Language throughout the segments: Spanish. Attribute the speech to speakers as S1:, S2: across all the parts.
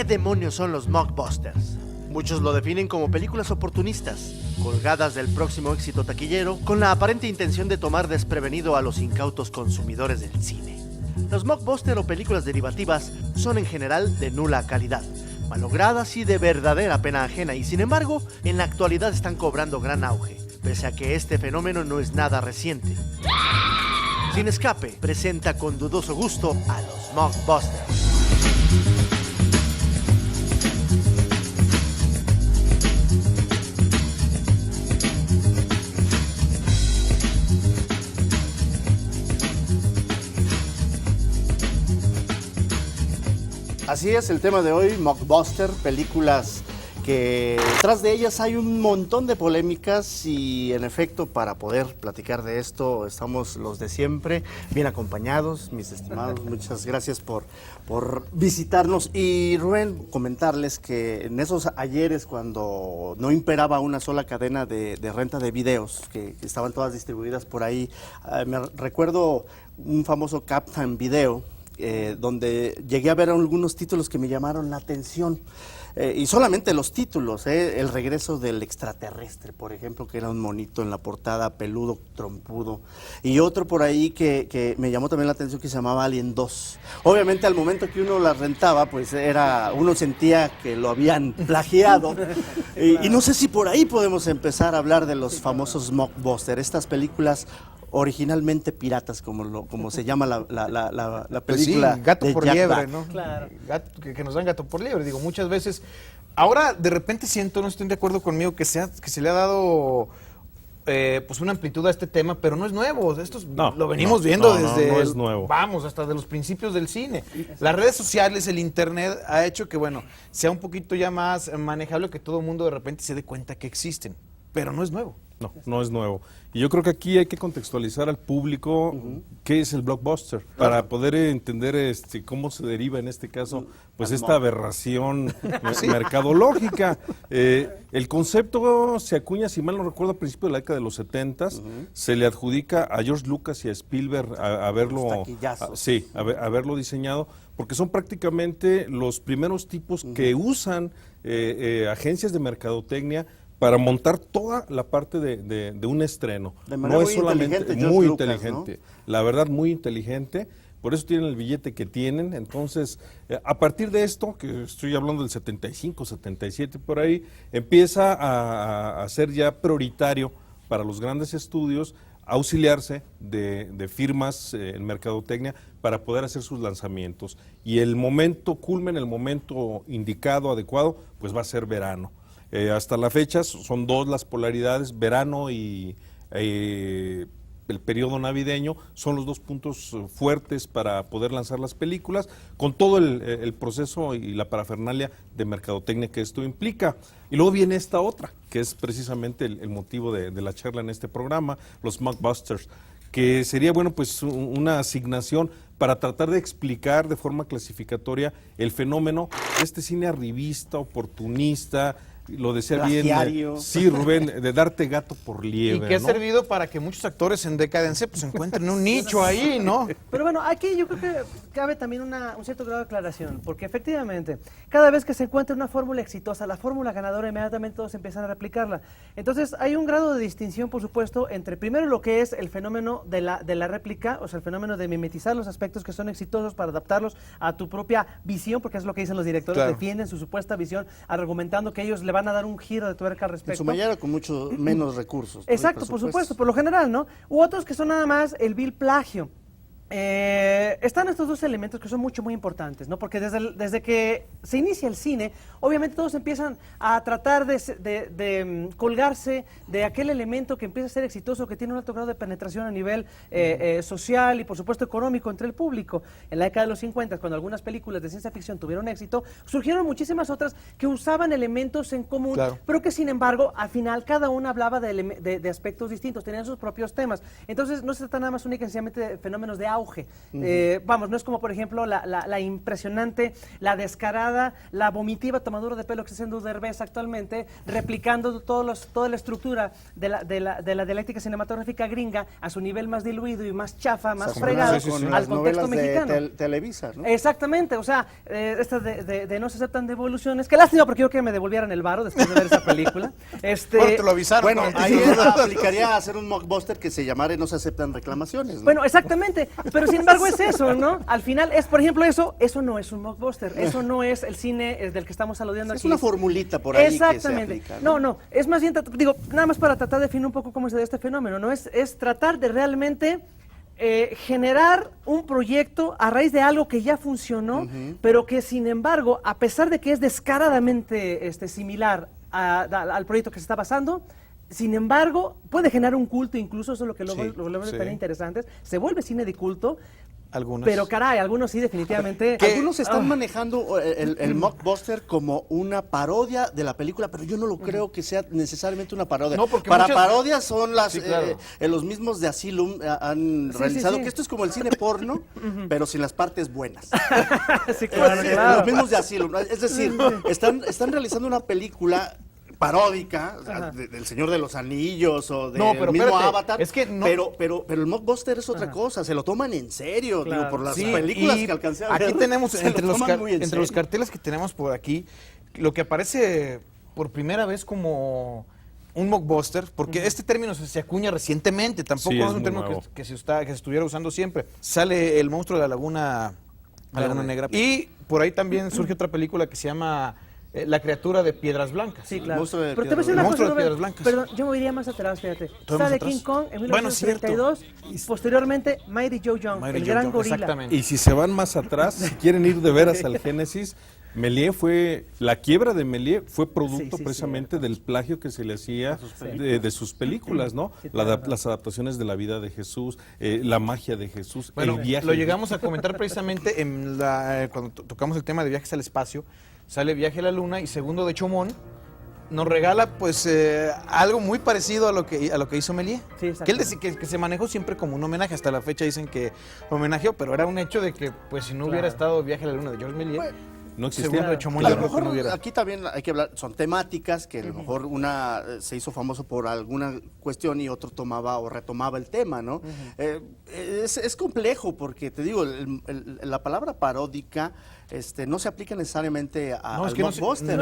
S1: ¿Qué demonios son los mockbusters? Muchos lo definen como películas oportunistas, colgadas del próximo éxito taquillero, con la aparente intención de tomar desprevenido a los incautos consumidores del cine. Los mockbusters o películas derivativas son en general de nula calidad, malogradas y de verdadera pena ajena, y sin embargo, en la actualidad están cobrando gran auge, pese a que este fenómeno no es nada reciente. Sin Escape presenta con dudoso gusto a los mockbusters. Así es el tema de hoy, mockbuster, películas que detrás de ellas hay un montón de polémicas y en efecto para poder platicar de esto estamos los de siempre, bien acompañados, mis estimados, muchas gracias por visitarnos. Y Rubén, comentarles que en esos ayeres cuando no imperaba una sola cadena de renta de videos, que estaban todas distribuidas por ahí, me recuerdo un famoso Captain Video, donde llegué a ver algunos títulos que me llamaron la atención, y solamente los títulos, el regreso del extraterrestre, por ejemplo, que era un monito en la portada, peludo, trompudo, y otro por ahí que me llamó también la atención, que se llamaba Alien 2. Obviamente al momento que uno la rentaba, pues uno sentía que lo habían plagiado, y no sé si por ahí podemos empezar a hablar de los famosos mockbusters, estas películas originalmente piratas, como se llama la película.
S2: Pues sí, gato
S1: de
S2: por
S1: Jack
S2: liebre,
S1: Black,
S2: ¿no?
S3: Claro.
S2: Que nos dan gato por liebre. Digo, muchas veces. Ahora, de repente siento, no estoy de acuerdo conmigo, que se le ha dado pues una amplitud a este tema, pero no es nuevo. Lo venimos viendo desde.
S4: No es nuevo.
S2: Vamos, hasta de los principios del cine. Las redes sociales, el internet, ha hecho que, bueno, sea un poquito ya más manejable, que todo el mundo de repente se dé cuenta que existen. Pero no es nuevo.
S4: No es nuevo. Y yo creo que aquí hay que contextualizar al público qué es el blockbuster, para poder entender cómo se deriva en este caso pues esta aberración mercadológica. El concepto se acuña, si mal no recuerdo, a principios de la década de los 70s, se le adjudica a George Lucas y a Spielberg haberlo diseñado, porque son prácticamente los primeros tipos que usan agencias de mercadotecnia para montar toda la parte de un estreno.
S1: De manera
S4: no es solamente
S1: muy
S4: inteligente, ¿no? La verdad muy inteligente, por eso tienen el billete que tienen. Entonces, a partir de esto, que estoy hablando del 75, 77 por ahí, empieza a ser ya prioritario para los grandes estudios auxiliarse de firmas en mercadotecnia para poder hacer sus lanzamientos. Y el momento culmen, el momento indicado, adecuado, pues va a ser verano. Hasta la fecha son dos las polaridades, verano y el periodo navideño, son los dos puntos fuertes para poder lanzar las películas, con todo el proceso y la parafernalia de mercadotecnia que esto implica. Y luego viene esta otra, que es precisamente el motivo de la charla en este programa, los mockbusters, que sería, bueno, pues una asignación para tratar de explicar de forma clasificatoria el fenómeno de este cine arribista, oportunista, lo decía
S1: plagiario.
S4: Bien, sí, Rubén, de darte gato por liebre.
S2: Y que ha
S4: ¿no?
S2: servido para que muchos actores en decadencia pues encuentren un nicho ahí, ¿no?
S3: Pero bueno, aquí yo creo que cabe también un cierto grado de aclaración, porque efectivamente, cada vez que se encuentra una fórmula exitosa, la fórmula ganadora, inmediatamente todos empiezan a replicarla. Entonces, hay un grado de distinción, por supuesto, entre primero lo que es el fenómeno de la réplica, o sea, el fenómeno de mimetizar los aspectos que son exitosos para adaptarlos a tu propia visión, porque es lo que dicen los directores,
S2: claro,
S3: defienden su supuesta visión, argumentando que ellos le van a dar un giro de tuerca al respecto.
S1: En su mayoría con mucho menos recursos, ¿no?
S3: Exacto, por supuesto, por lo general, ¿no? U otros que son nada más el vil plagio. Están estos dos elementos que son muy importantes, ¿no? Porque desde que se inicia el cine, obviamente todos empiezan a tratar de colgarse de aquel elemento que empieza a ser exitoso, que tiene un alto grado de penetración a nivel social y por supuesto económico entre el público. En la década de los 50, cuando algunas películas de ciencia ficción tuvieron éxito, surgieron muchísimas otras que usaban elementos en común,
S2: claro,
S3: pero que sin embargo, al final cada una hablaba de aspectos distintos, tenían sus propios temas. Entonces no se trata nada más únicamente de fenómenos de auge, auge. Vamos, no es como, por ejemplo, la impresionante, la descarada, la vomitiva tomadura de pelo que está haciendo Derbez actualmente, replicando toda la estructura de la dialéctica cinematográfica gringa a su nivel más diluido y más chafa, más fregado, al contexto mexicano.
S1: Televisa, ¿no?
S3: Exactamente, o sea, esta de no se aceptan devoluciones. Qué lástima, porque yo que me devolvieran el varo después de ver esa película.
S2: Bueno, te lo avisaron.
S1: Bueno, ahí aplicaría hacer un mockbuster que se llamara No se aceptan reclamaciones, ¿no?
S3: Bueno, exactamente, pero sin embargo es eso, ¿no? Al final es, por ejemplo, eso no es un mockbuster, eso no es el cine del que estamos aludiendo aquí.
S1: Es una formulita por ahí
S3: exactamente.
S1: que se aplica,
S3: No, es más bien, digo, nada más para tratar de definir un poco cómo se da este fenómeno, ¿no? Es tratar de realmente generar un proyecto a raíz de algo que ya funcionó, pero que sin embargo, a pesar de que es descaradamente similar al proyecto que se está basando, sin embargo, puede generar un culto, incluso eso es lo que luego
S2: sí.
S3: tan interesante, se vuelve cine de culto.
S2: Algunos.
S3: Pero caray, algunos sí definitivamente.
S1: Algunos están manejando el mockbuster como una parodia de la película, pero yo no lo creo que sea necesariamente una parodia.
S2: No, porque
S1: para
S2: muchas...
S1: parodias son las
S2: Sí, claro.
S1: los mismos de Asylum han realizado, que esto es como el cine porno, pero sin las partes buenas.
S3: Sí, claro.
S1: Los mismos de Asylum, es decir, están realizando una película paródica, o sea, del Señor de los Anillos o del mismo
S2: espérate,
S1: Avatar,
S2: es que no...
S1: pero el mockbuster es otra cosa, se lo toman en serio,
S3: Claro.
S1: digo, por las
S2: Sí,
S1: películas
S2: y
S1: que alcancé a ver.
S2: aquí tenemos,
S1: se
S2: entre
S1: lo
S2: los,
S1: toman muy en
S2: entre los
S1: serio.
S2: carteles que tenemos por aquí, lo que aparece por primera vez como un mockbuster, porque este término se acuña recientemente, tampoco
S4: Sí,
S2: es
S4: es
S2: un
S4: muy
S2: término
S4: nuevo.
S2: que se estuviera usando siempre. Sale El monstruo de la Laguna Negra. Y por ahí también surge otra película que se llama La criatura de Piedras Blancas.
S3: Sí, claro.
S1: Monstruo de
S3: Pero te voy a decir una
S2: Monstruo
S3: cosa,
S2: de
S3: Robert,
S2: Piedras Blancas.
S3: Perdón, yo me iría más atrás, fíjate.
S2: ¿Todavía
S3: Sale
S2: más atrás?
S3: King Kong en
S2: Bueno,
S3: 1932, y posteriormente Mighty Joe Young,
S2: Mighty
S3: el
S2: Joe
S3: gran
S2: Young,
S3: gorila.
S2: exactamente.
S4: Y si se van más atrás, si quieren ir de veras al Génesis, la quiebra de Méliès fue producto
S3: Sí,
S4: precisamente del plagio que se le hacía de sus películas, ¿no?
S3: Sí,
S4: Las adaptaciones de la vida de Jesús, la magia de Jesús,
S2: Bueno,
S4: el viaje.
S2: lo llegamos a comentar precisamente cuando tocamos el tema de viajes al espacio. Sale Viaje a la Luna y Segundo de Chomón nos regala pues algo muy parecido a lo que hizo Méliès.
S3: Sí,
S2: que él decía que se manejó siempre como un homenaje. Hasta la fecha dicen que homenajeó, pero era un hecho de que pues si no hubiera estado Viaje a la Luna de Georges Méliès,
S4: No existía.
S2: Segundo de Chomón
S1: A
S2: yo
S1: lo
S2: creo que no
S1: mejor
S2: hubiera.
S1: aquí también hay que hablar, son temáticas que a lo mejor una se hizo famoso por alguna cuestión y otro tomaba o retomaba el tema, ¿no? Es complejo porque te digo, la palabra paródica no se aplica necesariamente al mockbuster.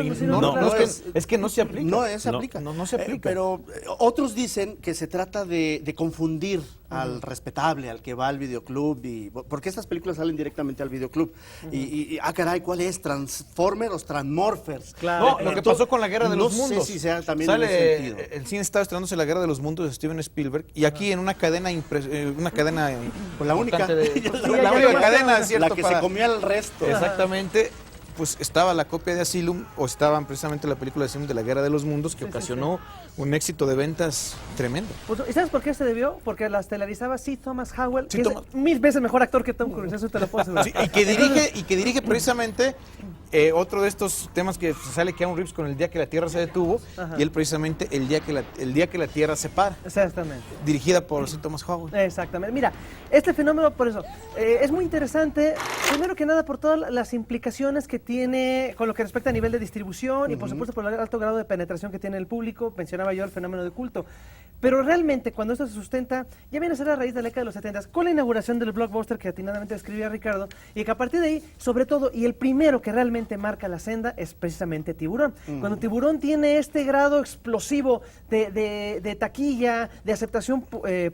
S2: Es que no se aplica.
S1: No se aplica.
S2: No se aplica.
S1: Pero otros dicen que se trata de confundir al respetable, al que va al videoclub, porque estas películas salen directamente al videoclub. Caray, ¿cuál es? ¿Transformers o Transmorphers?
S3: Claro.
S2: No, lo que pasó con la Guerra de los Mundos.
S1: No sé si sea también
S2: Sale,
S1: en ese sentido.
S2: el cine estaba estrenándose La Guerra de los Mundos de Steven Spielberg y aquí en una cadena
S1: Pues la única.
S2: la única cadena, ¿cierto?
S1: La que se comía el resto.
S2: Exactamente. Pues estaba la copia de Asylum, o estaban precisamente la película de Asylum de la Guerra de los Mundos, que ocasionó un éxito de ventas tremendo.
S3: Pues, ¿y sabes por qué se debió? Porque la estelarizaba Thomas Howell,
S2: Sí,
S3: que
S2: Thomas.
S3: es 1000 veces mejor actor que Tom Cruise, eso te lo puedo asegurar.
S2: Sí, y que dirige precisamente otro de estos temas que sale Keanu Reeves con El día que la Tierra se detuvo,
S3: Ajá.
S2: y él precisamente el día que la Tierra se para,
S3: Exactamente.
S2: dirigida por Thomas Howell.
S3: Exactamente. Mira, este fenómeno, por eso, es muy interesante, primero que nada por todas las implicaciones que tiene con lo que respecta a nivel de distribución y por supuesto por el alto grado de penetración que tiene el público, mencionaba yo el fenómeno de culto. Pero realmente cuando esto se sustenta, ya viene a ser a raíz de la década de los 70 con la inauguración del blockbuster que atinadamente describía Ricardo, y que a partir de ahí, sobre todo, y el primero que realmente marca la senda es precisamente Tiburón. Cuando Tiburón tiene este grado explosivo de taquilla, de aceptación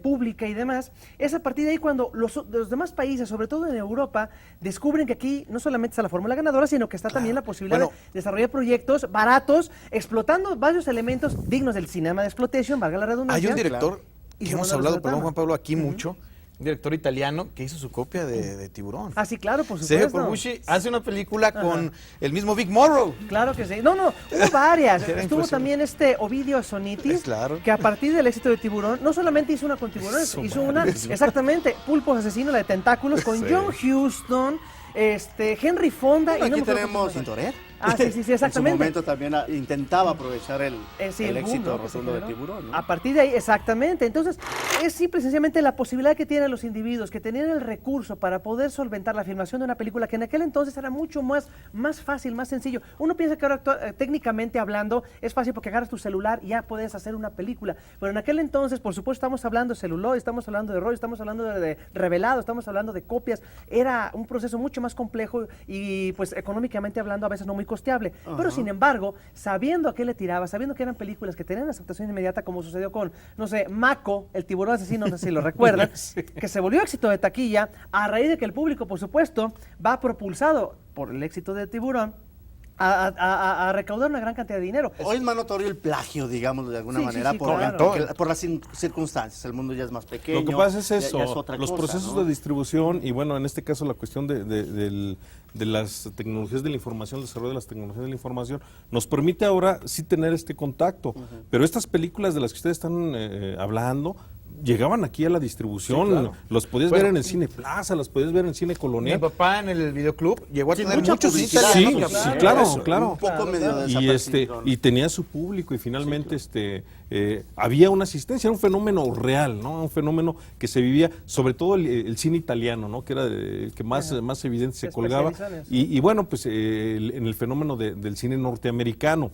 S3: pública y demás, es a partir de ahí cuando los demás países, sobre todo en Europa, descubren que aquí no solamente está la fórmula ganadora, sino que está también la posibilidad de desarrollar proyectos baratos, explotando varios elementos dignos del cinema de exploitation, valga la redundancia.
S2: Hay un director,
S3: Y
S2: que hemos
S3: Fernando
S2: hablado,
S3: Lozano.
S2: perdón Juan Pablo, aquí mucho, un director italiano que hizo su copia de Tiburón.
S3: Ah, sí, claro, por
S2: Sergio
S3: supuesto.
S2: Corbucci hace una película con el mismo Vic Morrow.
S3: Claro que sí. No, hubo varias.
S2: Era
S3: Estuvo
S2: impresionante.
S3: también Ovidio Sonitis,
S2: Claro.
S3: que a partir del éxito de Tiburón, no solamente hizo una con Tiburón, hizo una, exactamente, Pulpos Asesino, la de Tentáculos, con John Huston, Henry Fonda.
S1: Bueno,
S3: y no
S1: aquí
S3: me acuerdo
S1: tenemos
S3: cómo se llama.
S1: Tintoret.
S3: Ah, sí, exactamente.
S1: En su momento también intentaba aprovechar el
S3: Sí, boom,
S1: éxito
S3: ¿no? que se
S1: rotundo de
S3: generó.
S1: Tiburón, ¿no?
S3: A partir de ahí, exactamente. Entonces, es simple y sencillamente la posibilidad que tienen los individuos que tenían el recurso para poder solventar la filmación de una película que en aquel entonces era mucho más fácil, más sencillo. Uno piensa que ahora técnicamente hablando es fácil porque agarras tu celular y ya puedes hacer una película, pero en aquel entonces, por supuesto, estamos hablando de celuloide, estamos hablando de rollo, estamos hablando de revelado, estamos hablando de copias. Era un proceso mucho más complejo y pues económicamente hablando a veces no muy costeable. Pero sin embargo, sabiendo a qué le tiraba, sabiendo que eran películas que tenían aceptación inmediata, como sucedió con, no sé, Mako, el tiburón asesino, no sé si lo recuerdan, que se volvió éxito de taquilla a raíz de que el público, por supuesto, va propulsado por el éxito de Tiburón a recaudar una gran cantidad de dinero.
S1: Hoy es más notorio el plagio, digamos, de alguna manera,
S3: claro.
S1: por las circunstancias. El mundo ya es más pequeño.
S4: Lo que pasa es eso,
S1: ya es otra
S4: los
S1: cosa,
S4: procesos
S1: ¿no?
S4: de distribución y bueno, en este caso la cuestión de las tecnologías de la información, el desarrollo de las tecnologías de la información, nos permite ahora sí tener este contacto. Pero estas películas de las que ustedes están hablando, llegaban aquí a la distribución,
S2: Sí, claro.
S4: Los podías ver en el Cine Plaza, los podías ver en el Cine
S2: Mi
S4: Colonial.
S2: papá en el videoclub llegó a tener
S1: mucha
S2: muchos
S1: publicidad,
S2: italianos.
S4: Sí, claro.
S1: Un poco medio
S4: Y
S1: desapercibido, ¿no?
S4: y tenía su público y finalmente había una asistencia, era un fenómeno real, ¿no? Un fenómeno que se vivía, sobre todo el cine italiano, ¿no? Que era el que más evidente se colgaba. Y bueno, pues en el fenómeno del cine norteamericano.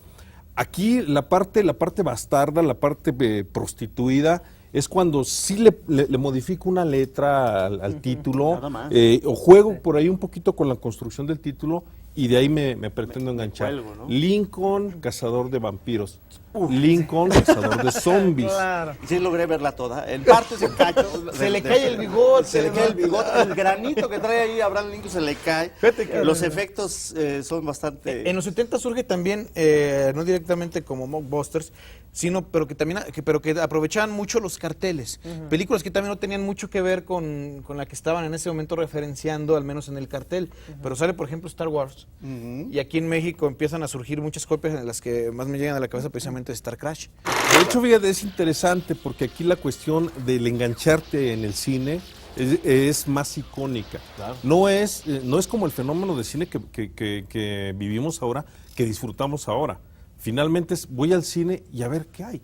S4: Aquí la parte bastarda, la parte prostituida, es cuando sí le modifico una letra al título,
S1: nada más.
S4: o juego por ahí un poquito con la construcción del título y de ahí me pretendo enganchar.
S1: cuelgo, ¿no?
S4: Lincoln, cazador de vampiros. Lincoln, cazador de zombies.
S3: Claro.
S1: Sí logré verla toda. En parte se cae.
S2: Se le cae el bigote,
S1: Se le cae el
S2: ¿no?
S1: bigote. El granito que trae ahí Abraham Lincoln se le cae.
S2: Fíjate que-
S1: Los efectos son bastante...
S2: En los 70 surge también, no directamente como mockbusters, sino pero que aprovechaban mucho los carteles. Películas que también no tenían mucho que ver con la que estaban en ese momento referenciando, al menos en el cartel. Pero sale, por ejemplo, Star Wars. Y aquí en México empiezan a surgir muchas copias, en las que más me llegan a la cabeza precisamente de Star Crash.
S4: De hecho, fíjate, es interesante porque aquí la cuestión del engancharte en el cine es más icónica.
S1: Claro.
S4: No es como el fenómeno de cine que vivimos ahora, que disfrutamos ahora. Finalmente voy al cine y a ver qué hay.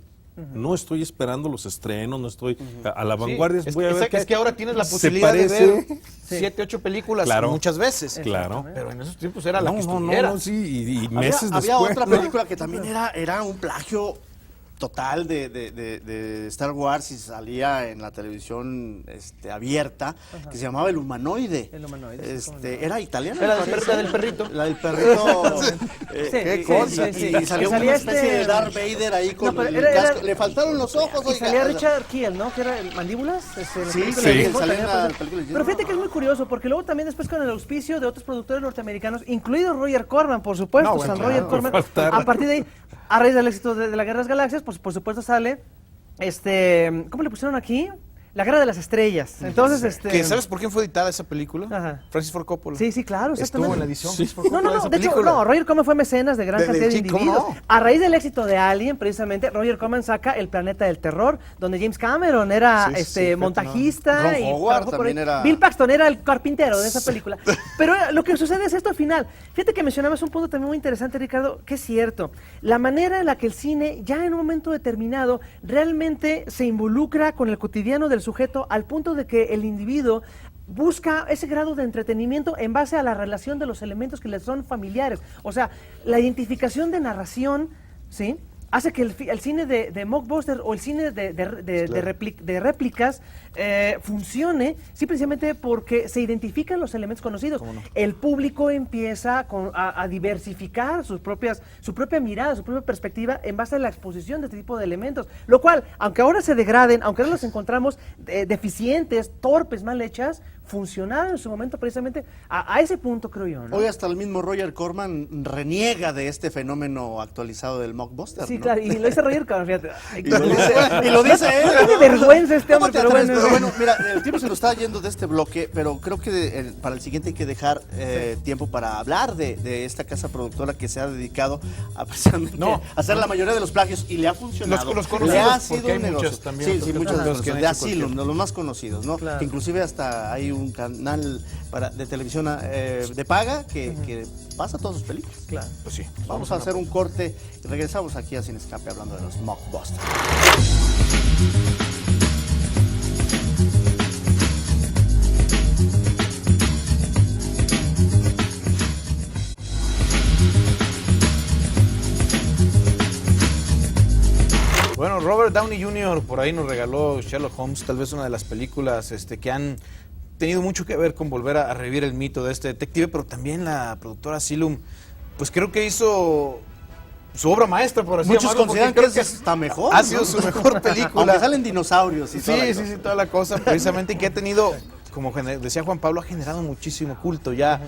S4: No estoy esperando los estrenos, no estoy a la vanguardia.
S2: Sí,
S4: Voy a ver
S2: es que ahora tienes la
S4: se
S2: posibilidad de
S4: parece.
S2: ver 7, 8 películas
S4: Claro.
S2: muchas veces.
S4: Claro.
S2: Pero en esos tiempos era la que
S4: No,
S2: estuviera.
S4: sí, y
S1: Había-
S4: meses
S1: había
S4: después.
S1: otra película que también era un plagio total de Star Wars y salía en la televisión abierta, que se llamaba El Humanoide.
S3: El Humanoide, sí, cómo no.
S1: Era italiana.
S2: Era
S1: me
S2: la
S1: parece.
S2: del perrito.
S1: La del perrito.
S3: Qué
S1: cosa.
S3: sí.
S1: Y salió
S3: Que salía
S1: una especie de
S3: este-
S1: Darth Vader ahí con
S3: No, pero
S1: el
S3: era-
S1: casco. Le faltaron los ojos,
S3: Y
S1: oiga.
S3: salía Richard Kiel, ¿no? Que era el Mandíbulas.
S1: Sí,
S3: película
S1: sí,
S3: de
S1: salió
S3: James Bond,
S1: en
S3: también
S1: la
S3: aparece.
S1: película de
S3: Pero fíjate que es muy curioso, porque luego también después con el auspicio de otros productores norteamericanos, incluido Roger Corman, por supuesto,
S2: No, bueno,
S3: San Roger
S2: claro,
S3: Corman,
S4: no faltar.
S3: a partir de ahí, a raíz del éxito de la Guerra de las Galaxias, pues por supuesto sale, ¿cómo le pusieron aquí? La Guerra de las Estrellas. Entonces,
S2: ¿Sabes por quién fue editada esa película?
S3: Ajá.
S2: Francis Ford Coppola.
S3: Sí, claro,
S2: Estuvo en la
S3: exactamente.
S2: edición.
S4: Sí.
S2: Francis Ford
S3: No,
S2: Coppola
S3: no,
S2: esa
S3: de hecho,
S2: película.
S3: no, Roger Corman fue mecenas de gran cantidad de
S2: sí, ¿cómo
S3: individuos.
S2: no?
S3: A raíz del éxito de Alien, precisamente, Roger Corman saca El Planeta del Terror, donde James Cameron era
S2: Sí, sí,
S3: montajista.
S1: Ron
S3: y
S1: Howard
S3: trabajó por
S1: también
S3: ahí.
S1: era-
S3: Bill Paxton era el carpintero de esa película. Pero lo que sucede es esto al final. Fíjate que mencionabas un punto también muy interesante, Ricardo, que es cierto. La manera en la que el cine, ya en un momento determinado, realmente se involucra con el cotidiano del sujeto al punto de que el individuo busca ese grado de entretenimiento en base a la relación de los elementos que le son familiares. O sea, la identificación de narración, ¿sí?, hace que el cine de mockbuster o el cine de réplicas funcione simplemente porque se identifican los elementos conocidos. El público empieza a diversificar su propia mirada, su propia perspectiva en base a la exposición de este tipo de elementos. Lo cual, aunque ahora se degraden, aunque ahora los encontramos deficientes, torpes, mal hechas, funcionaron en su momento precisamente a ese punto, creo yo, ¿no?
S1: Hoy hasta el mismo Roger Corman reniega de este fenómeno actualizado del mockbuster.
S3: Sí,
S1: ¿no?
S3: claro, y lo dice Roger Corman, fíjate. Ay,
S1: Y lo dice él.
S3: Qué
S1: ¿no?
S3: vergüenza este
S1: ¿Cómo
S3: hombre,
S1: te
S3: pero
S1: atreves?
S3: bueno.
S1: Pero bueno, mira, el tiempo se nos está yendo de este bloque, pero creo que para el siguiente hay que dejar tiempo para hablar de esta casa productora que se ha dedicado a precisamente hacer la mayoría de los plagios y le ha funcionado.
S2: Los conocidos,
S1: le ha
S2: porque
S1: sido
S2: hay
S1: un negocio.
S2: muchos también,
S1: Sí,
S2: otros que
S1: muchos
S2: son
S1: de
S2: los
S1: los
S2: que han
S1: de
S2: hecho
S1: Asylum,
S2: cualquier-
S1: los más conocidos, ¿no?
S3: Claro.
S1: Que inclusive hasta hay un canal de televisión de paga que pasa todas sus películas.
S3: Claro.
S2: Pues sí.
S1: Vamos a hacer un corte y regresamos aquí a Sin Escape hablando de los mockbusters.
S2: Robert Downey Jr. por ahí nos regaló Sherlock Holmes, tal vez una de las películas que han tenido mucho que ver con volver a revivir el mito de este detective, pero también la productora Asylum, pues creo que hizo su obra maestra, por así
S1: Muchos
S2: llamarlo,
S1: consideran
S2: porque
S1: que
S2: creo
S1: está mejor.
S2: ha sido su mejor película.
S1: Aunque salen dinosaurios y
S2: toda la cosa, precisamente, que ha tenido, como decía Juan Pablo, ha generado muchísimo culto ya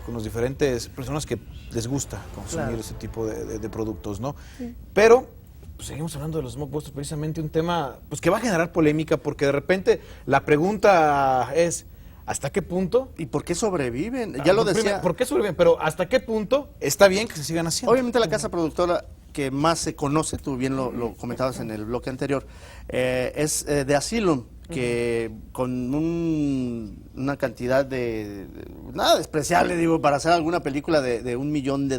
S2: con las diferentes personas que les gusta consumir ese tipo de productos, ¿no? Sí. Pero pues, seguimos hablando de los mockbusters, precisamente un tema pues que va a generar polémica, porque de repente la pregunta es ¿hasta qué punto?
S1: ¿Y por qué sobreviven? Ya lo decía.
S2: ¿Por qué sobreviven? Pero ¿hasta qué punto está bien que se sigan haciendo?
S1: Obviamente la casa productora que más se conoce, tú bien lo comentabas en el bloque anterior, es de Asylum, que con una cantidad nada despreciable, digo, para hacer alguna película de $1 millón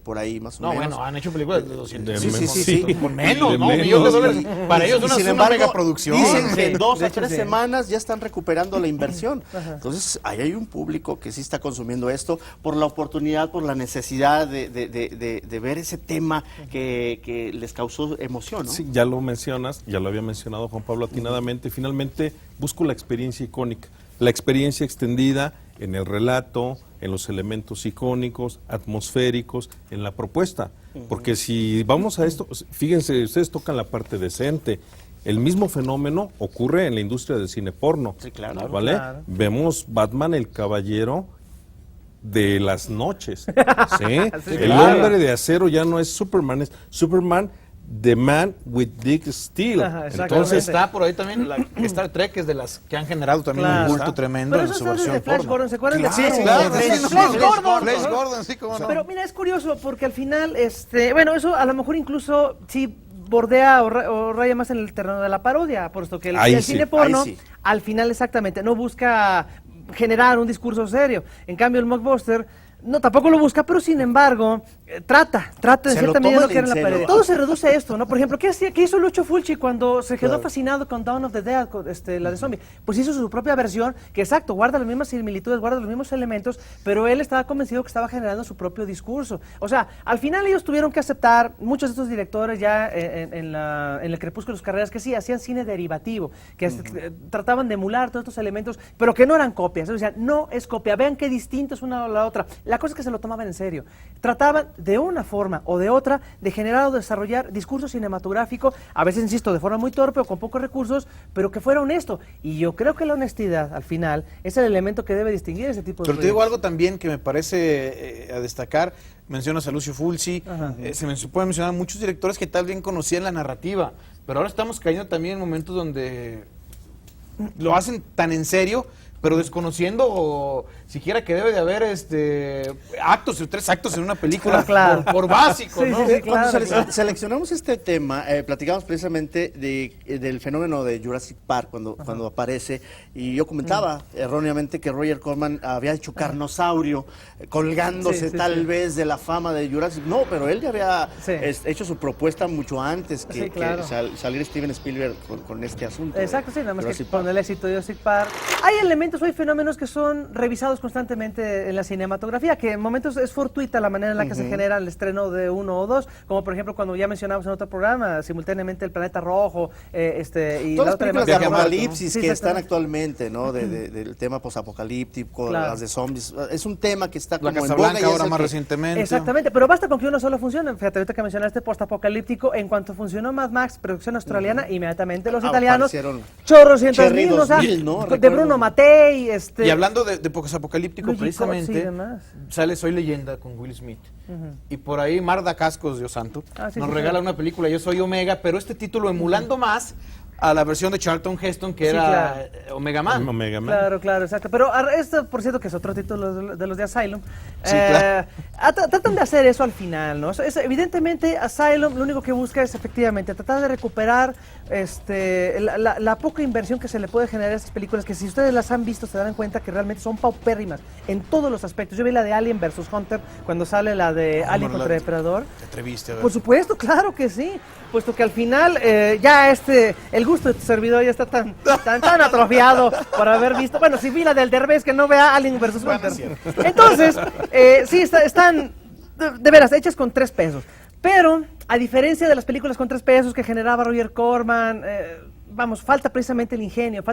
S1: por ahí, más o menos.
S2: No, bueno, han hecho películas de 200.
S1: Sí.
S2: Por menos, ¿no? $1 millón. Para ellos
S1: sin
S2: es
S1: embargo,
S2: una megaproducción.
S1: Dicen que en 2 o 3 semanas ya están recuperando la inversión. Entonces, ahí hay un público que sí está consumiendo esto por la oportunidad, por la necesidad de ver ese tema que les causó emoción, ¿no?
S4: Sí, ya lo mencionas, ya lo había mencionado Juan Pablo atinadamente. Finalmente, busco la experiencia icónica, la experiencia extendida en el relato, en los elementos icónicos, atmosféricos, en la propuesta. Porque si vamos a esto, fíjense, ustedes tocan la parte decente. El mismo fenómeno ocurre en la industria del cine porno.
S1: Sí, claro.
S4: ¿Vale?
S3: Claro.
S4: Vemos Batman el Caballero de las noches. ¿Sí?
S3: Sí,
S4: El
S3: claro.
S4: hombre de acero ya no es Superman, es Superman The Man with Dick Steel.
S3: Ajá, exactamente.
S2: Entonces está por ahí también Star Trek, que es de las que han generado también
S3: Claro.
S2: un culto tremendo
S3: Pero
S2: en
S3: eso
S2: su
S3: es desde
S2: versión
S3: Flash
S2: porno.
S3: Gordon, ¿se acuerdan?
S2: Claro,
S3: de
S2: claro,
S3: Flash
S2: Gordon, sí, cómo no.
S3: Pero mira, es curioso porque al final, bueno, eso a lo mejor incluso sí bordea o raya más en el terreno de la parodia, puesto que el cine porno,
S1: ahí sí.
S3: al final exactamente, no busca generar un discurso serio. En cambio, el mockbuster no, tampoco lo busca, pero sin embargo, trata de
S1: Se
S3: cierta
S1: lo
S3: medida
S1: toman
S3: lo que era
S1: en
S3: la
S1: serio.
S3: parodia. Todo se reduce a esto, ¿no? Por ejemplo, ¿qué hizo Lucho Fulci cuando se quedó
S1: Claro.
S3: fascinado con Dawn of the Dead, con, la de zombie? Pues hizo su propia versión, que exacto, guarda las mismas similitudes, guarda los mismos elementos, pero él estaba convencido que estaba generando su propio discurso. O sea, al final ellos tuvieron que aceptar, muchos de estos directores ya en el crepúsculo de sus carreras, que sí, hacían cine derivativo, que trataban de emular todos estos elementos, pero que no eran copias. O sea, no es copia, vean qué distinto es una o la otra. La cosa es que se lo tomaban en serio. Trataban de una forma o de otra de generar o desarrollar discurso cinematográfico, a veces, insisto, de forma muy torpe o con pocos recursos, pero que fuera honesto. Y yo creo que la honestidad, al final, es el elemento que debe distinguir ese tipo de
S2: Pero te digo
S3: proyectos.
S2: algo también que me parece a destacar. Mencionas a Lucio Fulci, se pueden mencionar muchos directores que tal bien conocían la narrativa, pero ahora estamos cayendo también en momentos donde lo hacen tan en serio, pero desconociendo o siquiera que debe de haber 3 actos en una película
S3: Claro.
S2: por básico,
S3: Sí,
S2: ¿no?
S3: sí, sí,
S1: Cuando
S3: claro.
S1: seleccionamos este tema, platicamos precisamente del fenómeno de Jurassic Park cuando aparece, y yo comentaba erróneamente que Roger Corman había hecho Carnosaurio, colgándose
S3: Sí,
S1: tal vez de la fama de Jurassic. No, pero él ya había
S3: Sí.
S1: Hecho su propuesta mucho antes que,
S3: Sí, claro.
S1: que salir Steven Spielberg con este asunto.
S3: Exacto, sí, nada más que
S1: Jurassic
S3: con
S1: Park.
S3: el éxito de Jurassic Park. Hay elementos, hay fenómenos que son revisados constantemente en la cinematografía, que en momentos es fortuita la manera en la que se genera el estreno de uno o dos, como por ejemplo cuando ya mencionamos en otro programa, simultáneamente El Planeta Rojo, y
S1: Todas las
S3: la otra
S1: películas de
S2: Viaje a Marte,
S1: apocalipsis
S3: ¿no? Sí,
S1: que están
S3: exactamente.
S1: actualmente, ¿no? Del tema posapocalíptico,
S3: Claro.
S1: las de zombies. Es un tema que está
S2: La
S1: como en
S2: Casa
S1: boga
S2: Blanca
S1: y es
S2: ahora
S1: el
S2: más
S1: que-
S2: recientemente.
S3: Exactamente, pero basta con que uno solo funcione. Fíjate, ahorita que mencionaste postapocalíptico, en cuanto funcionó Mad Max, producción australiana, inmediatamente los italianos,
S1: Aparecieron
S3: chorros cientos
S1: Cherry
S3: mil, o sea,
S1: 2000, ¿no?
S3: de
S1: Recuerdo.
S3: Bruno Mattei,
S2: Y hablando de posapocalíptico,
S3: Luigi
S2: precisamente,
S3: Cozzi y demás.
S2: sale Soy Leyenda con Will Smith. Y por ahí Marda Cascos, Dios santo,
S3: Ah, sí,
S2: nos
S3: sí,
S2: regala
S3: claro.
S2: una película, Yo Soy Omega, pero este título emulando más a la versión de Charlton Heston, que
S3: Sí,
S2: era
S3: claro.
S2: Omega Man.
S4: Omega Man.
S3: Claro, claro, exacto. Pero esto, por cierto, que es otro título de los de Asylum.
S2: Sí, claro.
S3: Tratan de hacer eso al final, ¿no? Evidentemente, Asylum lo único que busca es efectivamente tratar de recuperar la poca inversión que se le puede generar a estas películas, que si ustedes las han visto se darán cuenta que realmente son paupérrimas en todos los aspectos. Yo vi la de Alien vs. Hunter cuando sale la de Alien
S2: no,
S3: contra Depredador.
S2: Te atreviste a ver.
S3: Por supuesto, claro que sí. Puesto que al final ya el gusto de tu servidor ya está tan atrofiado por haber visto. Bueno, si vi la del Derbez, que no vea Alien vs. Hunter. Entonces, sí, están de veras hechas con 3 pesos. Pero, a diferencia de las películas con 3 pesos que generaba Roger Corman, vamos, falta precisamente el ingenio,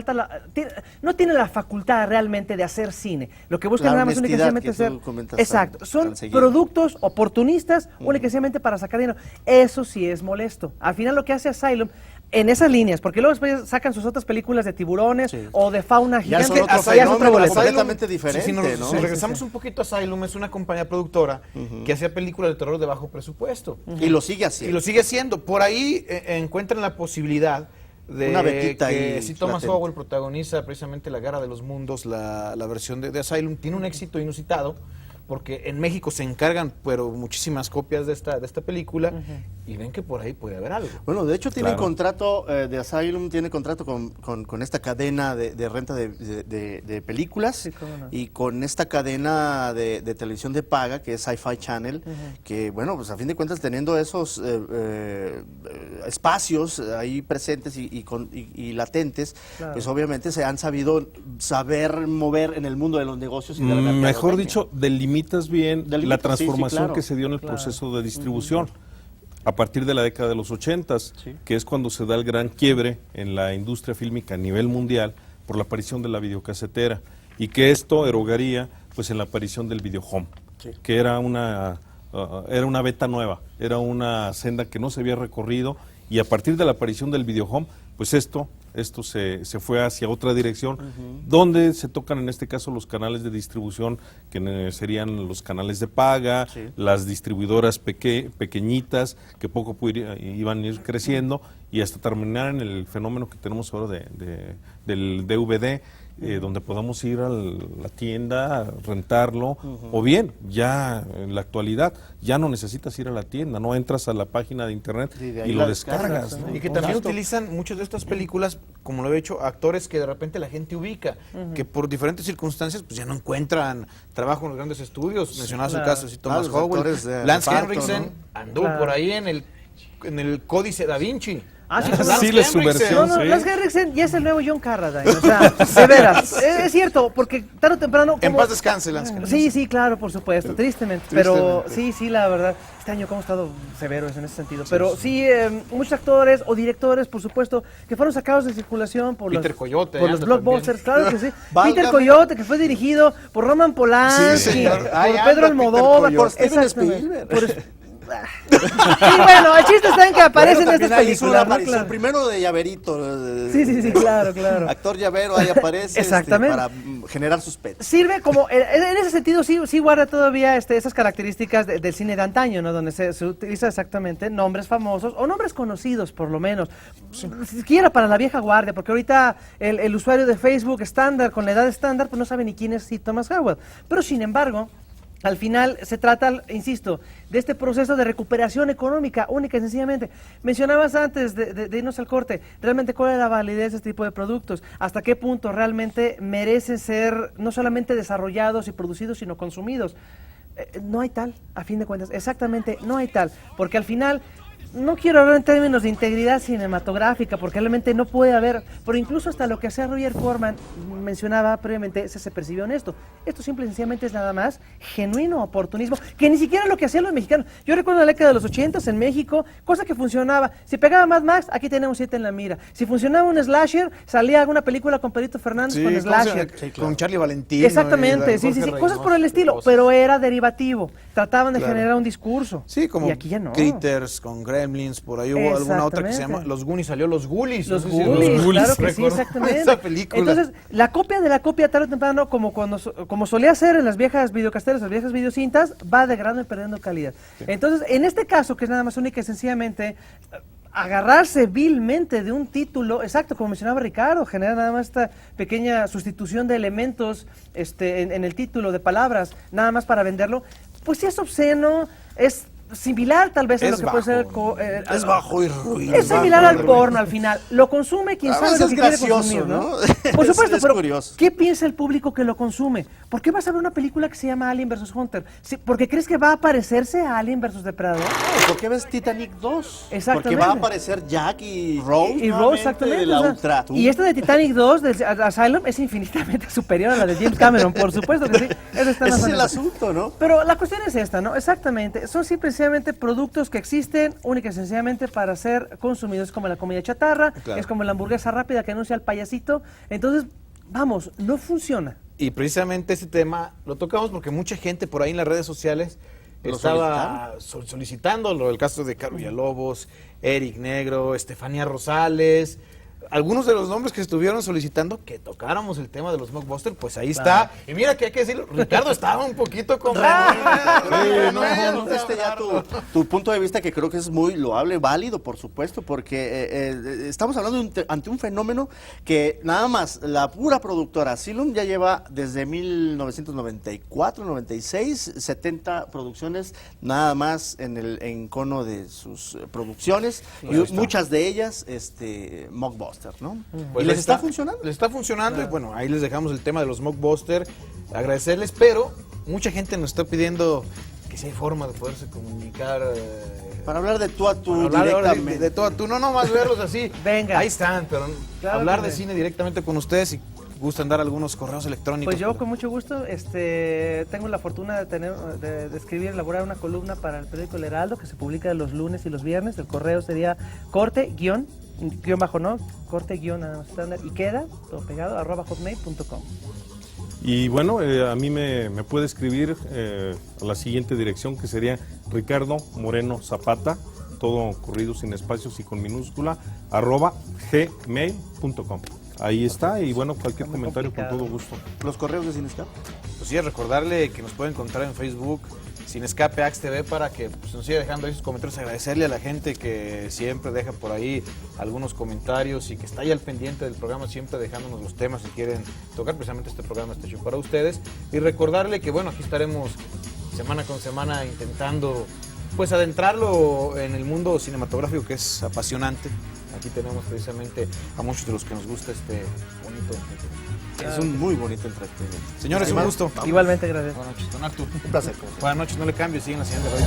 S3: no tiene la facultad realmente de hacer cine. Lo que busca nada más únicamente hacer. Exacto, son productos oportunistas únicamente para sacar dinero. Eso sí es molesto. Al final lo que hace Asylum en esas líneas, porque luego después sacan sus otras películas de tiburones o de fauna gigante.
S1: Ya es otro boleto completamente diferente.
S2: Si regresamos un poquito a Asylum, es una compañía productora que hacía películas de terror de bajo presupuesto.
S1: Y lo sigue haciendo.
S2: Y lo sigue haciendo. Por ahí encuentran la posibilidad de
S1: una vetita
S2: que si Thomas Howell protagoniza precisamente La Guerra de los Mundos, la versión de Asylum, tiene un éxito inusitado, porque en México se encargan pero muchísimas copias de esta película y ven que por ahí puede haber algo.
S1: Bueno, de hecho tiene contrato de Asylum, tiene contrato con esta cadena de renta de películas y con esta cadena de televisión de paga que es Sci-Fi Channel, que bueno, pues a fin de cuentas teniendo esos espacios ahí presentes y latentes, pues obviamente se han saber mover en el mundo de los negocios y de la
S4: mejor dicho, delimitas bien la transformación que se dio en el proceso de distribución a partir de la década de los 80s, que es cuando se da el gran quiebre en la industria fílmica a nivel mundial por la aparición de la videocasetera, y que esto erogaría pues en la aparición del videohome, que era una beta nueva, era una senda que no se había recorrido, y a partir de la aparición del videohome, pues esto se fue hacia otra dirección, donde se tocan en este caso los canales de distribución, que serían los canales de paga, las distribuidoras pequeñitas, que poco a poco iban a ir creciendo, y hasta terminar en el fenómeno que tenemos ahora del DVD, donde podamos ir a la tienda, rentarlo, o bien, ya en la actualidad, ya no necesitas ir a la tienda, no entras a la página de internet y lo descargas. ¿No?
S2: Y que también utilizan muchas de estas películas, como lo he hecho, actores que de repente la gente ubica, que por diferentes circunstancias pues ya no encuentran trabajo en los grandes estudios. Mencionabas el caso de Thomas Howell, Lance Henriksen anduvo por ahí en el Códice Da Vinci.
S4: Sí, su versión.
S3: Lance Henriksen ya es el nuevo John Carradine, o sea, de veras, es cierto, porque tarde o temprano...
S2: En paz descanse, Lance
S3: Sí,
S2: Henriksen.
S3: sí, claro, por supuesto, tristemente, pero sí, la verdad, este año como ha estado severo en ese sentido, pero sí, muchos actores o directores, por supuesto, que fueron sacados de circulación por los blockbusters, claro que sí. Peter Coyote, que fue dirigido por Roman Polanski, por Pedro Almodóvar,
S1: por Steven Spielberg.
S3: Sí, bueno, el chiste está en que aparecen en estas películas, ¿no?
S1: Claro. Primero de Llaverito.
S3: Sí, claro.
S1: Actor llavero, ahí aparece para generar suspense.
S3: Sirve como, en ese sentido sí guarda todavía esas características del cine de antaño, ¿no? Donde se utiliza exactamente nombres famosos o nombres conocidos, por lo menos. Siquiera para la vieja guardia, porque ahorita el usuario de Facebook estándar, con la edad estándar, pues no sabe ni quién es Thomas Howell. Pero sin embargo, al final se trata, insisto, de este proceso de recuperación económica, única y sencillamente. Mencionabas antes de irnos al corte, realmente cuál es la validez de este tipo de productos, hasta qué punto realmente merecen ser no solamente desarrollados y producidos, sino consumidos. No hay tal, a fin de cuentas, exactamente, no hay tal, porque al final... No quiero hablar en términos de integridad cinematográfica, porque realmente no puede haber, pero incluso hasta lo que hacía Roger Corman, mencionaba previamente, se percibió honesto. Esto simple y sencillamente es nada más genuino oportunismo, que ni siquiera lo que hacían los mexicanos. Yo recuerdo la década de los 80s en México, cosa que funcionaba. Si pegaba Mad Max, aquí tenemos 7 en la mira. Si funcionaba un slasher, salía alguna película con Pedrito Fernández con slasher.
S2: Con Charlie Valentino.
S3: Exactamente, sí, cosas por el estilo, pero era derivativo. Trataban de generar un discurso.
S2: Sí, como
S3: y aquí ya no.
S2: Critters con Gremlins, por ahí hubo alguna otra que se llama Los Goonies, salió Los Ghoulies.
S3: Los Ghoulies, claro que sí, exactamente.
S2: Esa película.
S3: Entonces, la copia de la copia tarde o temprano, como solía ser en las viejas videocasetas, las viejas videocintas, va degradando y perdiendo calidad. Sí. Entonces, en este caso, que es nada más única y sencillamente agarrarse vilmente de un título, exacto, como mencionaba Ricardo, genera nada más esta pequeña sustitución de elementos en el título, de palabras, nada más para venderlo, pues sí es obsceno, es similar tal vez a lo que puede ser
S1: es bajo y ruido.
S3: Es similar al porno al final. Lo consume quien sabe lo que quiere consumir, ¿no? Por supuesto, pero curioso. ¿Qué piensa el público que lo consume? ¿Por qué vas a ver una película que se llama Alien vs. Hunter? ¿Porque crees que va a parecerse a Alien vs. Depredador?
S1: ¿Por qué ves Titanic 2?
S3: Exactamente.
S1: Porque va a aparecer Jack y Rose.
S3: Y Rose, exactamente. Y esta de Titanic 2, de Asylum, es infinitamente superior a la de James Cameron, por supuesto que sí.
S1: Ese es el asunto, ¿no?
S3: Pero la cuestión es esta, ¿no? Exactamente. Son siempre sencillamente productos que existen única y sencillamente para ser consumidos. Es como la comida chatarra,
S2: Claro.
S3: es como la hamburguesa rápida que anuncia el payasito. Entonces, vamos, no funciona.
S2: Y precisamente este tema lo tocamos porque mucha gente por ahí en las redes sociales
S1: ¿Lo
S2: estaba solicitándolo. El caso de Caro Villalobos, Eric Negro, Estefanía Rosales. Algunos de los nombres que estuvieron solicitando que tocáramos el tema de los Mockbusters, pues ahí está. Y mira que hay que decirlo, Ricardo estaba un poquito con...
S1: Tu punto de vista, que creo que es muy loable, válido, por supuesto, porque estamos hablando ante un fenómeno que nada más la pura productora Asylum ya lleva desde 1994, 96, 70 producciones nada más en cono de sus producciones, y muchas de ellas mockbusters, ¿no?
S2: Pues
S1: ¿Y les está funcionando?
S2: Les está funcionando y bueno, ahí les dejamos el tema de los Mockbusters. Agradecerles, pero mucha gente nos está pidiendo que si hay forma de poderse comunicar.
S1: Para hablar de tú a tú
S2: para hablar ahora
S1: directamente.
S2: de tú a tú, no nomás verlos así.
S3: Venga.
S2: Ahí están, pero
S3: Claro
S2: hablar
S3: que
S2: de
S3: sí.
S2: cine directamente con ustedes, y gustan dar algunos correos electrónicos.
S3: Pues yo con mucho gusto tengo la fortuna de escribir, elaborar una columna para el periódico El Heraldo que se publica los lunes y los viernes. El correo sería corte estándar y queda todo pegado @hotmail.com.
S4: Y bueno, a mí me puede escribir a la siguiente dirección, que sería Ricardo Moreno Zapata, todo corrido sin espacios y con minúscula, @gmail.com. Ahí está, y bueno, cualquier
S3: Está muy
S4: comentario con
S3: complicado.
S4: todo gusto.
S1: Los correos de Cinescap.
S2: Pues sí, recordarle que nos puede encontrar en Facebook, Sin Escape Axe TV, para que pues, nos siga dejando ahí sus comentarios. Agradecerle a la gente que siempre deja por ahí algunos comentarios y que está ahí al pendiente del programa, siempre dejándonos los temas si quieren tocar. Precisamente este programa está hecho para ustedes. Y recordarle que, bueno, aquí estaremos semana con semana intentando pues adentrarlo en el mundo cinematográfico, que es apasionante. Aquí tenemos precisamente a muchos de los que nos gusta este bonito entretenimiento.
S1: Es un muy bonito entretenimiento.
S2: Señores, un gusto.
S3: Igualmente, gracias.
S2: Buenas noches, don Artur.
S1: Un placer.
S2: Buenas noches, no le cambies, siguen la señal de radio.